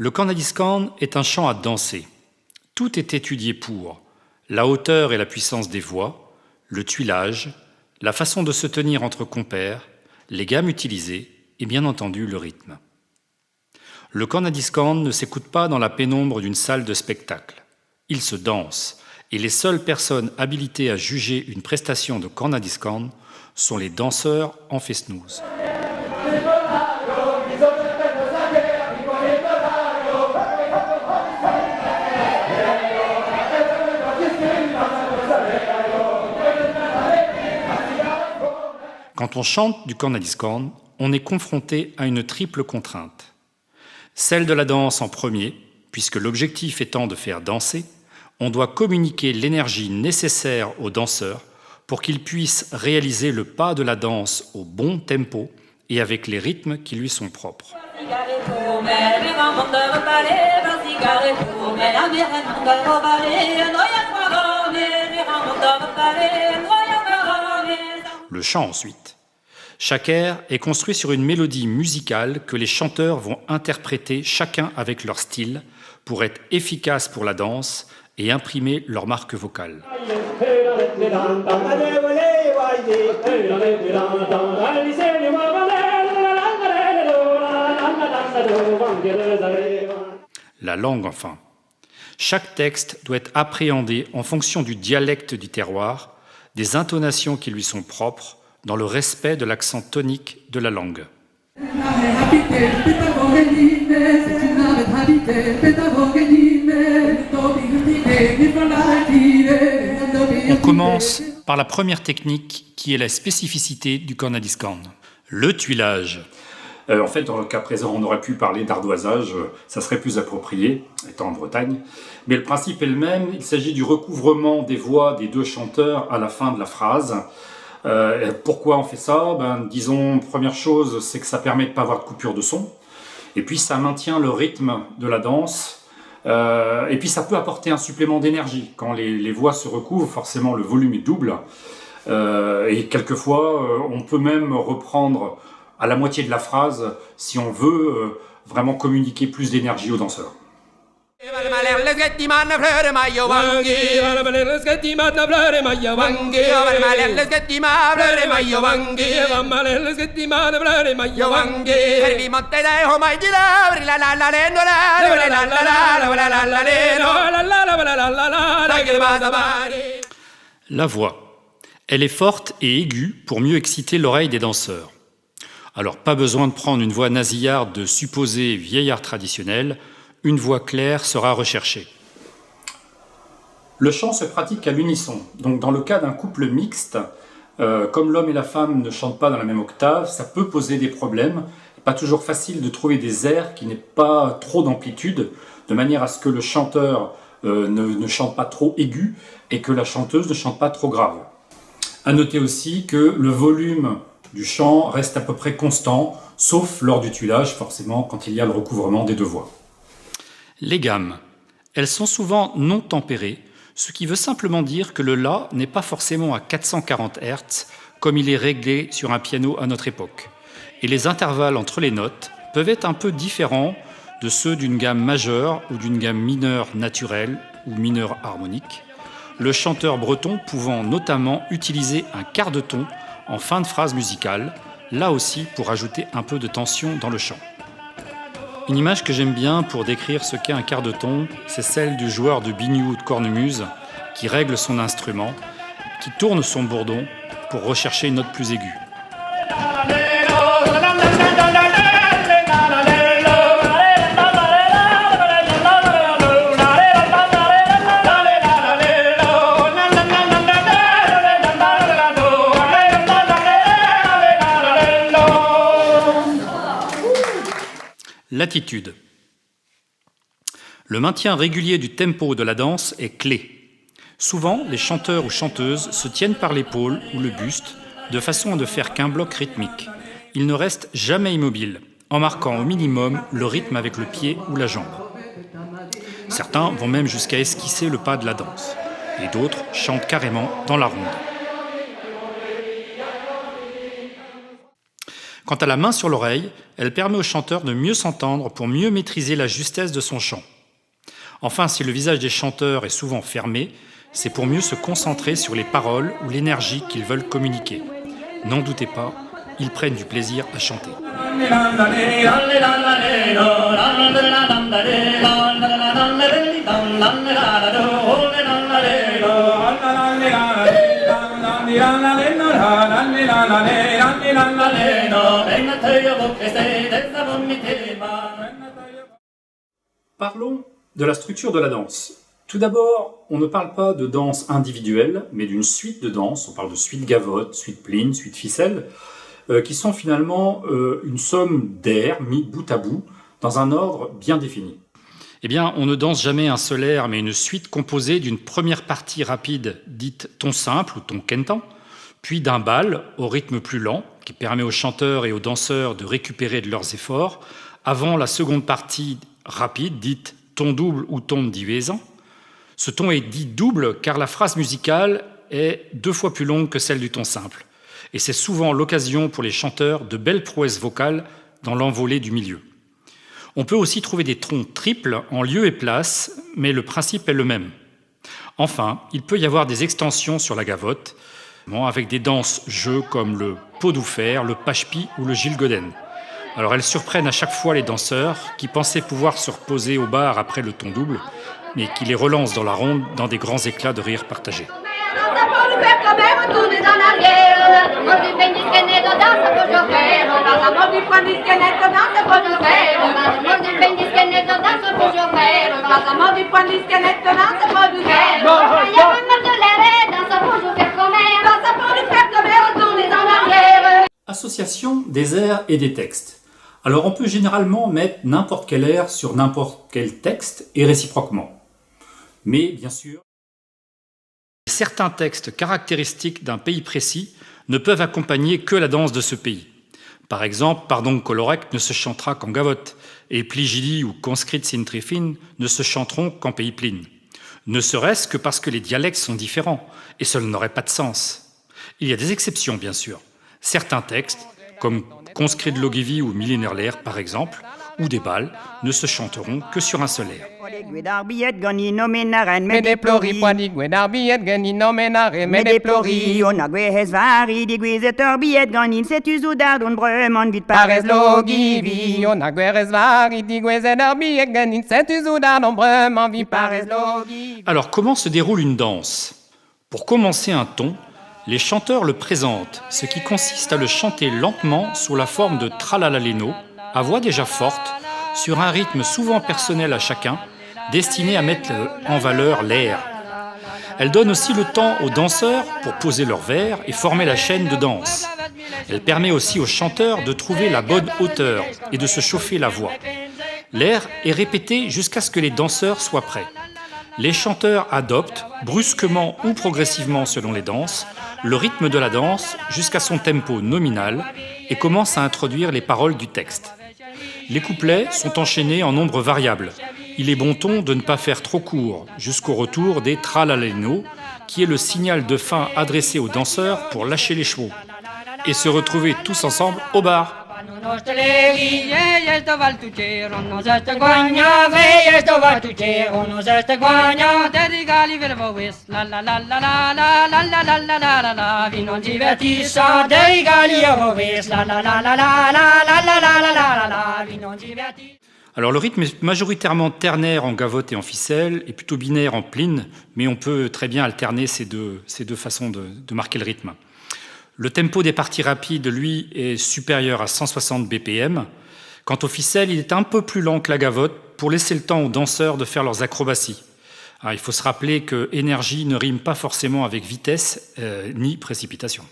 Le Kanadiskand est un chant à danser. Tout est étudié pour la hauteur et la puissance des voix, le tuilage, la façon de se tenir entre compères, les gammes utilisées et bien entendu le rythme. Le Kanadiskand ne s'écoute pas dans la pénombre d'une salle de spectacle. Il se danse et les seules personnes habilitées à juger une prestation de Kanadiskand sont les danseurs en festnoz. Quand on chante du Kanadiskand, on est confronté à une triple contrainte. Celle de la danse en premier, puisque l'objectif étant de faire danser, on doit communiquer l'énergie nécessaire aux danseurs pour qu'ils puissent réaliser le pas de la danse au bon tempo et avec les rythmes qui lui sont propres. Le chant ensuite. Chaque air est construit sur une mélodie musicale que les chanteurs vont interpréter chacun avec leur style pour être efficaces pour la danse et imprimer leur marque vocale. La langue enfin. Chaque texte doit être appréhendé en fonction du dialecte du terroir, des intonations qui lui sont propres, dans le respect de l'accent tonique de la langue. On commence par la première technique qui est la spécificité du Kanadiskand, le tuilage. En fait, dans le cas présent, on aurait pu parler d'ardoisage, ça serait plus approprié, étant en Bretagne. Mais le principe est le même, il s'agit du recouvrement des voix des deux chanteurs à la fin de la phrase. Pourquoi on fait ça ? Disons, première chose, c'est que ça permet de ne pas avoir de coupure de son. Et puis, ça maintient le rythme de la danse. Et puis, ça peut apporter un supplément d'énergie. Quand les voix se recouvrent, forcément, le volume est double. Et quelquefois, on peut même reprendre à la moitié de la phrase si on veut vraiment communiquer plus d'énergie aux danseurs. La voix, elle est forte et aiguë pour mieux exciter l'oreille des danseurs. Alors, pas besoin de prendre une voix nasillarde de supposé vieillard traditionnel, une voix claire sera recherchée. Le chant se pratique à l'unisson. Donc, dans le cas d'un couple mixte, comme l'homme et la femme ne chantent pas dans la même octave, ça peut poser des problèmes. Pas toujours facile de trouver des airs qui n'aient pas trop d'amplitude, de manière à ce que le chanteur ne chante pas trop aigu et que la chanteuse ne chante pas trop grave. À noter aussi que le volume du chant reste à peu près constant, sauf lors du tuilage, forcément, quand il y a le recouvrement des deux voix. Les gammes, elles sont souvent non tempérées, ce qui veut simplement dire que le La n'est pas forcément à 440 Hz, comme il est réglé sur un piano à notre époque. Et les intervalles entre les notes peuvent être un peu différents de ceux d'une gamme majeure ou d'une gamme mineure naturelle ou mineure harmonique, le chanteur breton pouvant notamment utiliser un quart de ton en fin de phrase musicale, là aussi pour ajouter un peu de tension dans le chant. Une image que j'aime bien pour décrire ce qu'est un quart de ton, c'est celle du joueur de biniou ou de cornemuse qui règle son instrument, qui tourne son bourdon pour rechercher une note plus aiguë. L'attitude. Le maintien régulier du tempo de la danse est clé. Souvent, les chanteurs ou chanteuses se tiennent par l'épaule ou le buste de façon à ne faire qu'un bloc rythmique. Ils ne restent jamais immobiles, en marquant au minimum le rythme avec le pied ou la jambe. Certains vont même jusqu'à esquisser le pas de la danse, et d'autres chantent carrément dans la ronde. Quant à la main sur l'oreille, elle permet au chanteur de mieux s'entendre pour mieux maîtriser la justesse de son chant. Enfin, si le visage des chanteurs est souvent fermé, c'est pour mieux se concentrer sur les paroles ou l'énergie qu'ils veulent communiquer. N'en doutez pas, ils prennent du plaisir à chanter. Parlons de la structure de la danse. Tout d'abord, on ne parle pas de danse individuelle, mais d'une suite de danses. On parle de suite gavotte, suite pline, suite ficelle, qui sont finalement une somme d'airs mis bout à bout dans un ordre bien défini. Eh bien, on ne danse jamais un seul air, mais une suite composée d'une première partie rapide dite ton simple ou ton kentan, puis d'un bal au rythme plus lent, qui permet aux chanteurs et aux danseurs de récupérer de leurs efforts, avant la seconde partie rapide dite ton double ou ton divésan. Ce ton est dit double car la phrase musicale est 2 fois plus longue que celle du ton simple. Et c'est souvent l'occasion pour les chanteurs de belles prouesses vocales dans l'envolée du milieu. On peut aussi trouver des tons triples en lieu et place, mais le principe est le même. Enfin, il peut y avoir des extensions sur la gavotte, avec des danses-jeux comme le Podoufer, le Pachpi ou le Gilgoden. Alors elles surprennent à chaque fois les danseurs qui pensaient pouvoir se reposer au bar après le ton double, mais qui les relancent dans la ronde dans des grands éclats de rire partagés. Association des airs et des textes. Alors on peut généralement mettre n'importe quel air sur n'importe quel texte et réciproquement. Mais bien sûr, certains textes caractéristiques d'un pays précis ne peuvent accompagner que la danse de ce pays. Par exemple, Pardon Colorec ne se chantera qu'en gavotte, et Pligidi ou Conscrit Sintrifin ne se chanteront qu'en pays pline. Ne serait-ce que parce que les dialectes sont différents, et cela n'aurait pas de sens. Il y a des exceptions, bien sûr. Certains textes, comme Conscrit de Logivi ou Millénaire par exemple, ou des bals, ne se chanteront que sur un seul air. Alors, comment se déroule une danse ? Pour commencer un ton, les chanteurs le présentent, ce qui consiste à le chanter lentement sous la forme de tralalaleno, à voix déjà forte, sur un rythme souvent personnel à chacun, destiné à mettre en valeur l'air. Elle donne aussi le temps aux danseurs pour poser leur vers et former la chaîne de danse. Elle permet aussi aux chanteurs de trouver la bonne hauteur et de se chauffer la voix. L'air est répété jusqu'à ce que les danseurs soient prêts. Les chanteurs adoptent, brusquement ou progressivement selon les danses, le rythme de la danse jusqu'à son tempo nominal et commencent à introduire les paroles du texte. Les couplets sont enchaînés en nombre variable. Il est bon ton de ne pas faire trop court, jusqu'au retour des tralaleno, qui est le signal de fin adressé aux danseurs pour lâcher les chevaux et se retrouver tous ensemble au bar. Alors le rythme est majoritairement ternaire en gavotte et en ficelle et plutôt binaire en pline, mais on peut très bien alterner ces deux façons de marquer le rythme. Le tempo des parties rapides, lui, est supérieur à 160 BPM. Quant au ficelle, il est un peu plus lent que la gavotte pour laisser le temps aux danseurs de faire leurs acrobaties. Alors, il faut se rappeler que énergie ne rime pas forcément avec vitesse ni précipitation.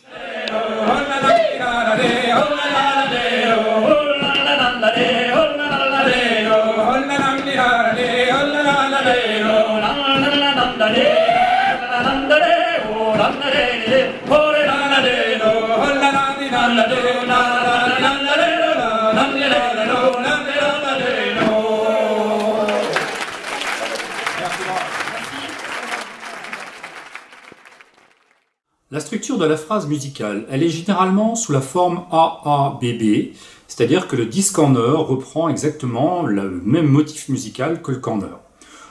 La structure de la phrase musicale, elle est généralement sous la forme AABB, c'est-à-dire que le discorner reprend exactement le même motif musical que le corner.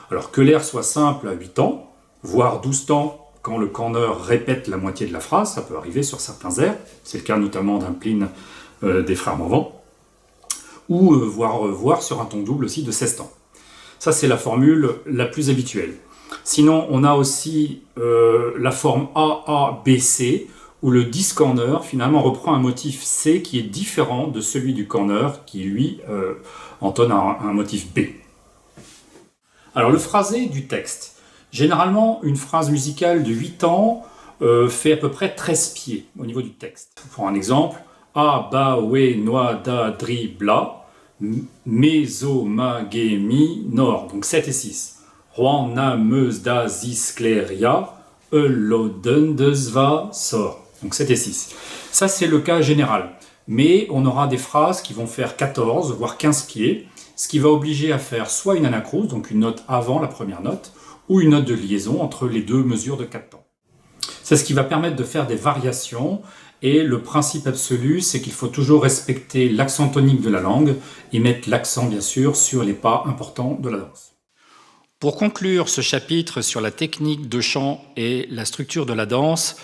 Alors que l'air soit simple à 8 temps, voire 12 temps quand le corner répète la moitié de la phrase, ça peut arriver sur certains airs, c'est le cas notamment d'un Pline des Frères Morvan, ou voire sur un ton double aussi de 16 temps. Ça, c'est la formule la plus habituelle. Sinon, on a aussi la forme AABC, où le discorner finalement reprend un motif C qui est différent de celui du corner, qui lui entonne un motif B. Alors le phrasé du texte. Généralement, une phrase musicale de 8 temps fait à peu près 13 pieds au niveau du texte. Pour un exemple, A, Ba, We, Noa, Da, Dri, Bla, Meso, Ma, Ge, Mi, Nord, donc 7 et 6. Roan, Na, Meus, Da, Zis, Cleria, Loden, Desva, Sor, donc 7 et 6. Ça, c'est le cas général. Mais on aura des phrases qui vont faire 14, voire 15 pieds, ce qui va obliger à faire soit une anacrouse, donc une note avant la première note, ou une note de liaison entre les deux mesures de 4 temps. C'est ce qui va permettre de faire des variations, et le principe absolu, c'est qu'il faut toujours respecter l'accent tonique de la langue et mettre l'accent, bien sûr, sur les pas importants de la danse. Pour conclure ce chapitre sur la technique de chant et la structure de la danse,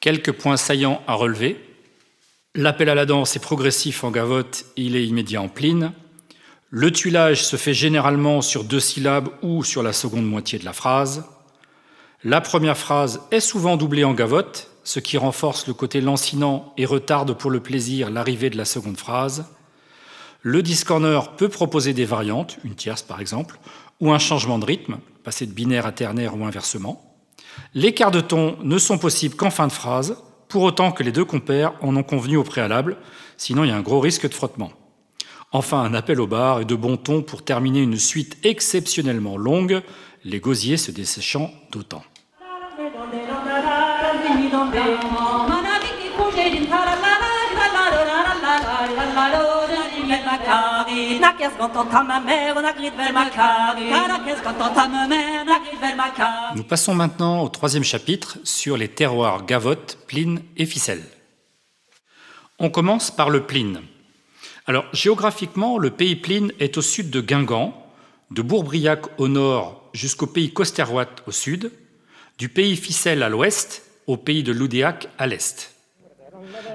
quelques points saillants à relever. L'appel à la danse est progressif en gavotte, il est immédiat en pline. Le tuilage se fait généralement sur 2 syllabes ou sur la seconde moitié de la phrase. La première phrase est souvent doublée en gavotte, ce qui renforce le côté lancinant et retarde pour le plaisir l'arrivée de la seconde phrase. Le discorner peut proposer des variantes, une tierce par exemple, ou un changement de rythme, passer de binaire à ternaire ou inversement. Les quarts de ton ne sont possibles qu'en fin de phrase, pour autant que les deux compères en ont convenu au préalable, sinon il y a un gros risque de frottement. Enfin, un appel au bar et de bon ton pour terminer une suite exceptionnellement longue, les gosiers se desséchant d'autant. Nous passons maintenant au 3e chapitre sur les terroirs gavotte, pline et ficelle. On commence par le pline. Alors, géographiquement, le pays Pline est au sud de Guingamp, de Bourbriac au nord jusqu'au pays Costerroit au sud, du pays Ficelle à l'ouest, au pays de Loudéac à l'est.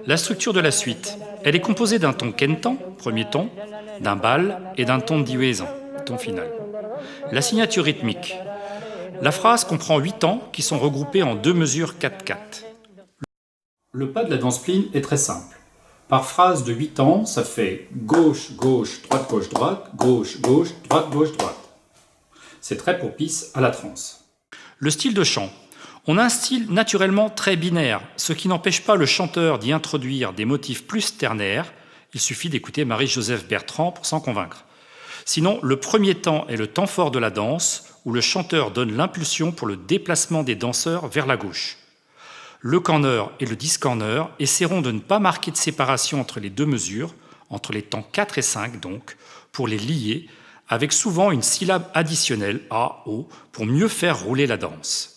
La structure de la suite, elle est composée d'un ton quentan, premier ton, d'un bal et d'un ton diuésan, ton final. La signature rythmique. La phrase comprend 8 temps qui sont regroupés en 2 mesures 4-4. Le pas de la danse Pline est très simple. Par phrase de 8 temps, ça fait gauche, gauche, droite, gauche, droite, gauche, gauche, droite, gauche, droite. C'est très propice à la transe. Le style de chant. On a un style naturellement très binaire, ce qui n'empêche pas le chanteur d'y introduire des motifs plus ternaires. Il suffit d'écouter Marie-Joseph Bertrand pour s'en convaincre. Sinon, le premier temps est le temps fort de la danse, où le chanteur donne l'impulsion pour le déplacement des danseurs vers la gauche. Le corner et le discorner essaieront de ne pas marquer de séparation entre les 2 mesures, entre les temps 4 et 5 donc, pour les lier, avec souvent une syllabe additionnelle, A, O, pour mieux faire rouler la danse.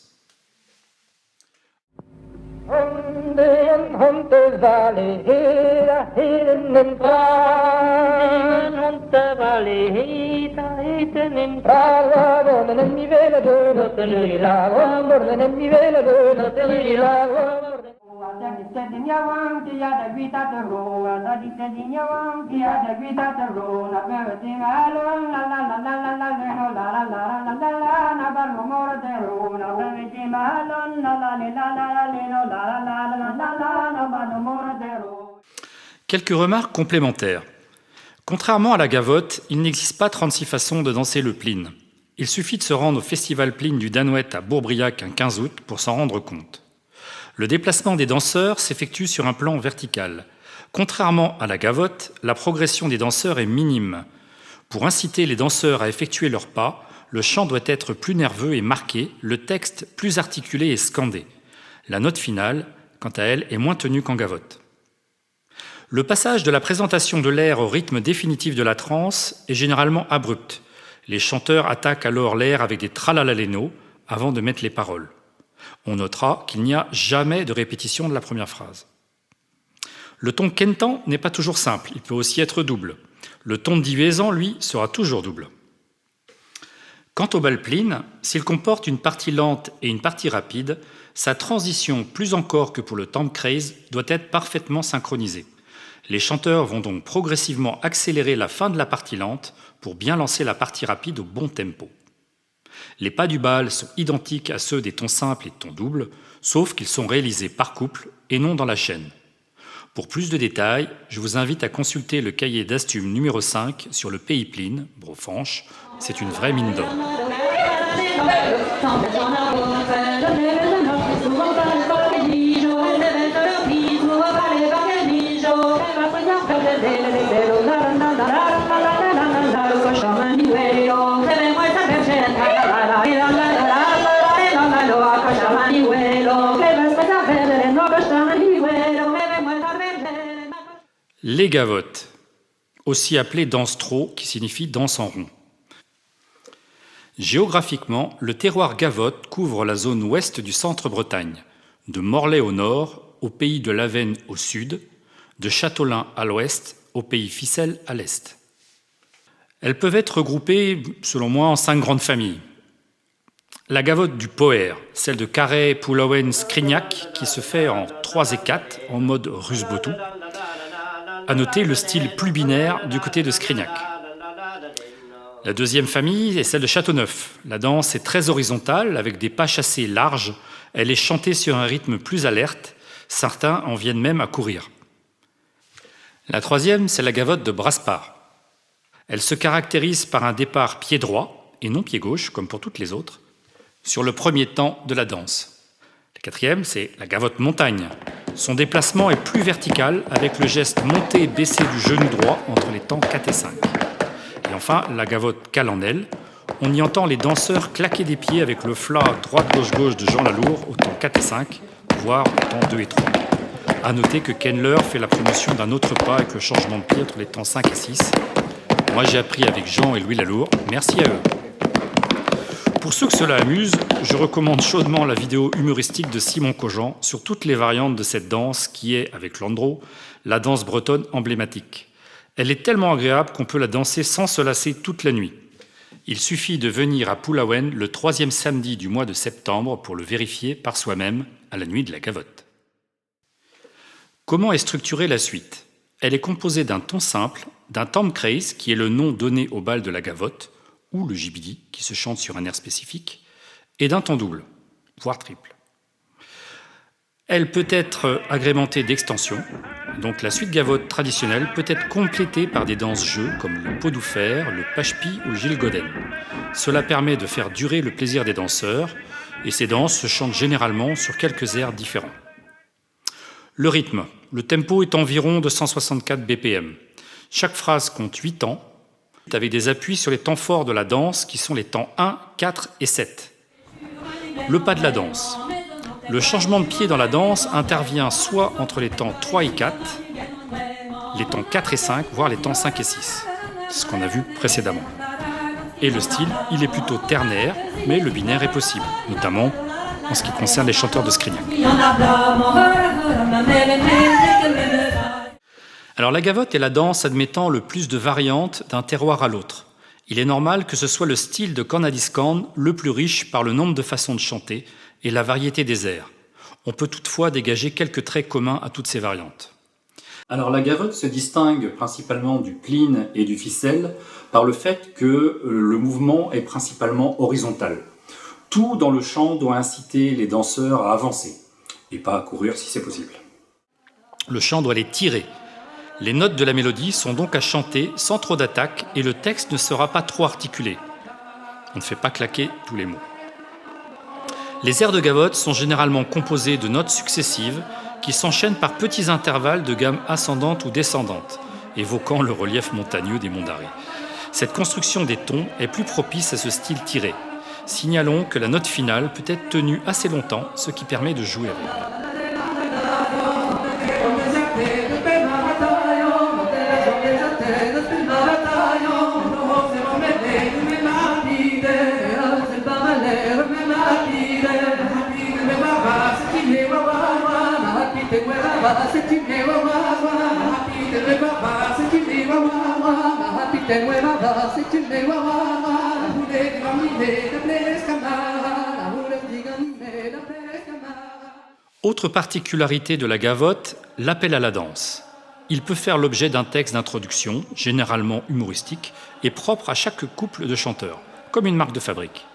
Quelques remarques complémentaires. Contrairement à la gavotte, il n'existe pas 36 façons de danser le pline. Il suffit de se rendre au festival Pline du Danouette à Bourbriac un 15 août pour s'en rendre compte. Le déplacement des danseurs s'effectue sur un plan vertical. Contrairement à la gavotte, la progression des danseurs est minime. Pour inciter les danseurs à effectuer leurs pas, le chant doit être plus nerveux et marqué, le texte plus articulé et scandé. La note finale, quant à elle, est moins tenue qu'en gavotte. Le passage de la présentation de l'air au rythme définitif de la transe est généralement abrupt. Les chanteurs attaquent alors l'air avec des tralalaleno avant de mettre les paroles. On notera qu'il n'y a jamais de répétition de la première phrase. Le ton quentan n'est pas toujours simple, il peut aussi être double. Le ton divisant, lui, sera toujours double. Quant au balpline, s'il comporte une partie lente et une partie rapide, sa transition, plus encore que pour le Tampkreis, doit être parfaitement synchronisée. Les chanteurs vont donc progressivement accélérer la fin de la partie lente pour bien lancer la partie rapide au bon tempo. Les pas du bal sont identiques à ceux des tons simples et tons doubles, sauf qu'ils sont réalisés par couple et non dans la chaîne. Pour plus de détails, je vous invite à consulter le cahier d'Astume numéro 5 sur le pays pline, Brofanche. C'est une vraie mine d'or. Les gavottes, aussi appelées danse-trot, qui signifie danse en rond. Géographiquement, le terroir gavotte couvre la zone ouest du centre-Bretagne, de Morlaix au nord, au pays de l'Avesnes au sud, de Châteaulin à l'ouest, au pays Ficelle à l'est. Elles peuvent être regroupées, selon moi, en 5 grandes familles. La gavotte du Poer, celle de Carhaix, Pulawen, Scrignac, qui se fait en 3 et 4, en mode rusbotou. À noter le style plus binaire du côté de Scrignac. La deuxième famille est celle de Châteauneuf. La danse est très horizontale, avec des pas chassés larges. Elle est chantée sur un rythme plus alerte. Certains en viennent même à courir. La troisième, c'est la gavotte de Brasparts. Elle se caractérise par un départ pied droit, et non pied gauche, comme pour toutes les autres, sur le premier temps de la danse. La quatrième, c'est la gavotte montagne. Son déplacement est plus vertical, avec le geste monté et baissé du genou droit entre les temps 4 et 5. Et enfin, la gavotte calandelle. On y entend les danseurs claquer des pieds avec le flat droite-gauche-gauche de Jean Lalour au temps 4 et 5, voire au temps 2 et 3. A noter que Kendler fait la promotion d'un autre pas avec le changement de pied entre les temps 5 et 6. Moi, j'ai appris avec Jean et Louis Lalour. Merci à eux. Pour ceux que cela amuse, je recommande chaudement la vidéo humoristique de Simon Cogent sur toutes les variantes de cette danse qui est, avec Landreau, la danse bretonne emblématique. Elle est tellement agréable qu'on peut la danser sans se lasser toute la nuit. Il suffit de venir à Pulawen le 3e samedi du mois de septembre pour le vérifier par soi-même à la nuit de la gavotte. Comment est structurée la suite ? Elle est composée d'un ton simple, d'un Tampkreis qui est le nom donné au bal de la gavotte, ou le jibidi, qui se chante sur un air spécifique, et d'un ton double, voire triple. Elle peut être agrémentée d'extensions, donc la suite gavotte traditionnelle peut être complétée par des danses-jeux comme le pot-douffer, le pachpi ou le gilgoden. Cela permet de faire durer le plaisir des danseurs, et ces danses se chantent généralement sur quelques airs différents. Le rythme. Le tempo est environ de 164 BPM. Chaque phrase compte 8 temps, avec des appuis sur les temps forts de la danse qui sont les temps 1, 4 et 7. Le pas de la danse. Le changement de pied dans la danse intervient soit entre les temps 3 et 4, les temps 4 et 5, voire les temps 5 et 6. C'est ce qu'on a vu précédemment. Et le style, il est plutôt ternaire, mais le binaire est possible, notamment en ce qui concerne les chanteurs de Scrignac. Alors la gavotte est la danse admettant le plus de variantes d'un terroir à l'autre. Il est normal que ce soit le style de Cornadiscan le plus riche par le nombre de façons de chanter et la variété des airs. On peut toutefois dégager quelques traits communs à toutes ces variantes. Alors la gavotte se distingue principalement du pline et du ficelle par le fait que le mouvement est principalement horizontal. Tout dans le chant doit inciter les danseurs à avancer et pas à courir si c'est possible. Le chant doit les tirer. Les notes de la mélodie sont donc à chanter sans trop d'attaque et le texte ne sera pas trop articulé. On ne fait pas claquer tous les mots. Les airs de gavotte sont généralement composés de notes successives qui s'enchaînent par petits intervalles de gamme ascendante ou descendante, évoquant le relief montagneux des monts d'Arrée. Cette construction des tons est plus propice à ce style tiré. Signalons que la note finale peut être tenue assez longtemps, ce qui permet de jouer avec. Autre particularité de la gavotte, l'appel à la danse. Il peut faire l'objet d'un texte d'introduction, généralement humoristique, et propre à chaque couple de chanteurs, comme une marque de fabrique.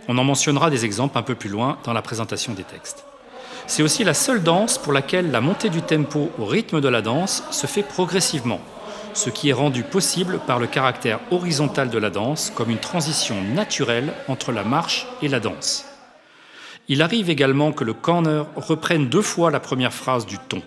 On en mentionnera des exemples un peu plus loin dans la présentation des textes. C'est aussi la seule danse pour laquelle la montée du tempo au rythme de la danse se fait progressivement, ce qui est rendu possible par le caractère horizontal de la danse comme une transition naturelle entre la marche et la danse. Il arrive également que le corner reprenne 2 fois la première phrase du ton.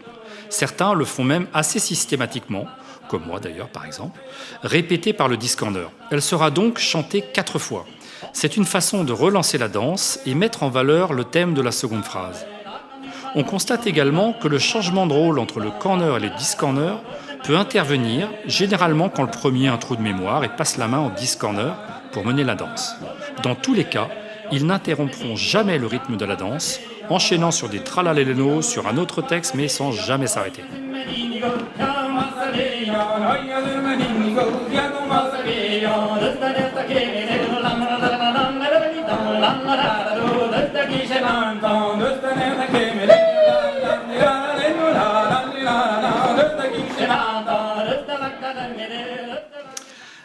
Certains le font même assez systématiquement, comme moi d'ailleurs par exemple, répété par le discorner. Elle sera donc chantée 4 fois. C'est une façon de relancer la danse et mettre en valeur le thème de la seconde phrase. On constate également que le changement de rôle entre le corner et le discorner peut intervenir, généralement quand le premier a un trou de mémoire et passe la main au discorner pour mener la danse. Dans tous les cas, ils n'interrompront jamais le rythme de la danse, enchaînant sur des tralalélénos sur un autre texte mais sans jamais s'arrêter.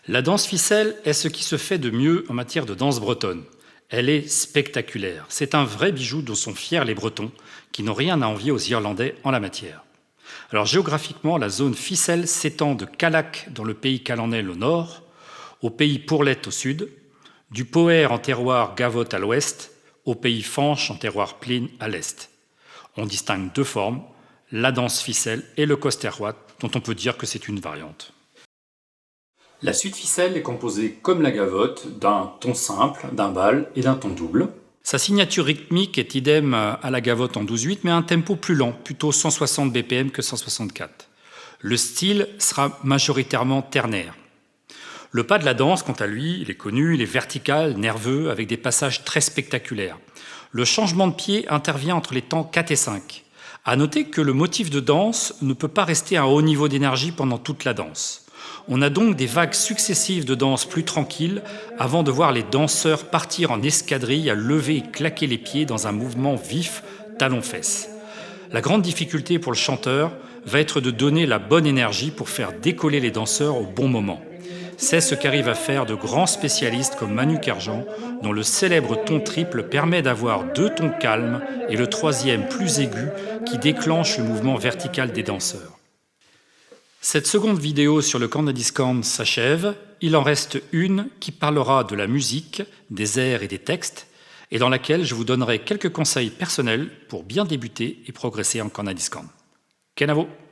La danse ficelle est ce qui se fait de mieux en matière de danse bretonne. Elle est spectaculaire. C'est un vrai bijou dont sont fiers les Bretons, qui n'ont rien à envier aux Irlandais en la matière. Alors géographiquement, la zone ficelle s'étend de Callac dans le pays calanel au nord, au pays Pourlet au sud, du Poer en terroir Gavotte à l'ouest, au pays Fanche en terroir Pline à l'est. On distingue 2 formes, la danse ficelle et le costerroit, dont on peut dire que c'est une variante. La suite ficelle est composée, comme la gavotte, d'un ton simple, d'un bal et d'un ton double. Sa signature rythmique est idem à la gavotte en 12/8, mais à un tempo plus lent, plutôt 160 BPM que 164. Le style sera majoritairement ternaire. Le pas de la danse, quant à lui, il est connu, il est vertical, nerveux, avec des passages très spectaculaires. Le changement de pied intervient entre les temps 4 et 5. À noter que le motif de danse ne peut pas rester à un haut niveau d'énergie pendant toute la danse. On a donc des vagues successives de danse plus tranquilles avant de voir les danseurs partir en escadrille à lever et claquer les pieds dans un mouvement vif, talons-fesses. La grande difficulté pour le chanteur va être de donner la bonne énergie pour faire décoller les danseurs au bon moment. C'est ce qu'arrivent à faire de grands spécialistes comme Manu Kerjan, dont le célèbre ton triple permet d'avoir 2 tons calmes et le 3e plus aigu qui déclenche le mouvement vertical des danseurs. Cette seconde vidéo sur le cornet discount s'achève. Il en reste une qui parlera de la musique, des airs et des textes, et dans laquelle je vous donnerai quelques conseils personnels pour bien débuter et progresser en cornet discount. Kenavo!